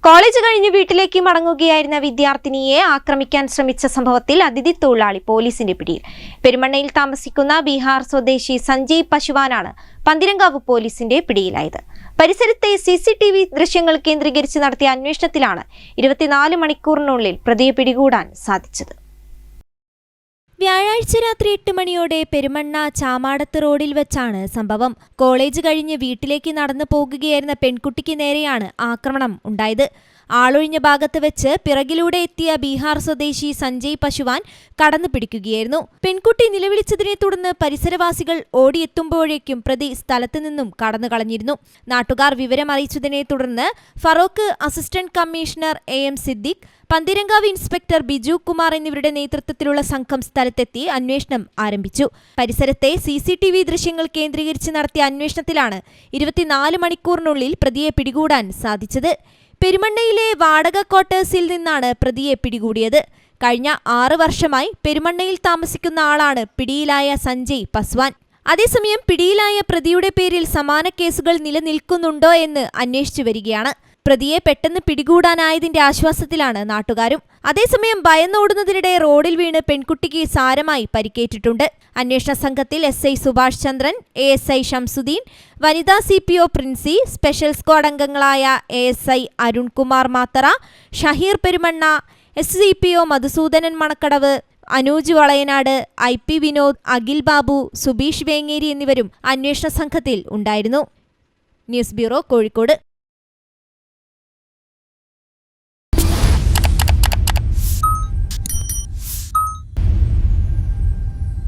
College കഴിഞ്ഞ് വീട്ടിലേക്ക് മടങ്ങുകയായിരുന്ന വിദ്യാർത്ഥിനിയെ ആക്രമിക്കാൻ ശ്രമിച്ച സംഭവത്തിൽ അതിഥി തൊഴിലാളി പോലീസിന്റെ പിടിയിൽ. പെരുമണ്ണയിൽ താമസിക്കുന്ന ബീഹാർ സ്വദേശി സഞ്ജയ് പശുവാനാണ് പന്തിരങ്കാവ് പോലീസിന്റെ പിടിയിലായത്. പരിസരത്തെ CCTV ദൃശ്യങ്ങൾ കേന്ദ്രീകരിച്ച് നടത്തിയ അന്വേഷണത്തിലാണ് 24 മണിക്കൂറിനുള്ളിൽ പ്രതിയെ പിടികൂടാൻ സാധിച്ചത്. വ്യാഴാഴ്ച രാത്രി 8 മണിയോടെ പെരുമണ്ണ ചാമാടത്ത് റോഡിൽ വെച്ചാണ് സംഭവം. കോളേജ് കഴിഞ്ഞ് വീട്ടിലേക്ക് നടന്നു പോകുകയായിരുന്ന പെൺകുട്ടിക്ക് നേരെയാണ് ആക്രമണം ഉണ്ടായത്. ആളൊഴിഞ്ഞ ഭാഗത്ത് വെച്ച് പിറകിലൂടെ എത്തിയ ബീഹാർ സ്വദേശി സഞ്ജയ് പശുവാൻ കടന്നു പിടിക്കുകയായിരുന്നു. പെൺകുട്ടി നിലവിളിച്ചതിനെ തുടർന്ന് പരിസരവാസികൾ ഓടിയെത്തുമ്പോഴേക്കും പ്രതി സ്ഥലത്തു നിന്നും കടന്നു കളഞ്ഞിരുന്നു. നാട്ടുകാർ വിവരമറിയിച്ചതിനെ തുടർന്ന് Feroke assistant commissioner AM Siddique, Panthirankavu inspector Biju Kumar എന്നിവരുടെ നേതൃത്വത്തിലുള്ള സംഘം സ്ഥലത്തെത്തി അന്വേഷണം ആരംഭിച്ചു. പരിസരത്തെ CCTV ദൃശ്യങ്ങൾ കേന്ദ്രീകരിച്ച് നടത്തിയ അന്വേഷണത്തിലാണ് 24 മണിക്കൂറിനുള്ളിൽ പ്രതിയെ പിടികൂടാൻ സാധിച്ചത്. പെരുമണ്ണയിലെ വാടക ക്വാർട്ടേഴ്സിൽ നിന്നാണ് പ്രതിയെ പിടികൂടിയത്. കഴിഞ്ഞ 6 വർഷമായി പെരുമണ്ണയിൽ താമസിക്കുന്ന ആളാണ് പിടിയിലായ സഞ്ജയ് പസ്വാൻ. അതേസമയം പിടിയിലായ പ്രതിയുടെ പേരിൽ സമാന കേസുകൾ നിലനിൽക്കുന്നുണ്ടോ എന്ന് അന്വേഷിച്ചു വരികയാണ്. പ്രതിയെ പെട്ടെന്ന് പിടികൂടാനായതിന്റെ ആശ്വാസത്തിലാണ് നാട്ടുകാരും. അതേസമയം ഭയന്നോടുന്നതിനിടെ റോഡിൽ വീണ് പെൺകുട്ടിക്ക് സാരമായി പരിക്കേറ്റിട്ടുണ്ട്. അന്വേഷണ സംഘത്തിൽ SI സുഭാഷ് ചന്ദ്രൻ, ASI ഷംസുദ്ദീൻ, വനിതാ CPO പ്രിൻസി, സ്പെഷ്യൽ സ്ക്വാഡ് അംഗങ്ങളായ ASI Arunkumar Mathara, Shaheer Perumanna, SCPO Madhusoodanan Manakkadavu, Anuj Valayanad, IP Vinod, Akhil Babu, Subeesh Vengeri എന്നിവരും അന്വേഷണ സംഘത്തിൽ ഉണ്ടായിരുന്നു. News bureau, Kozhikode.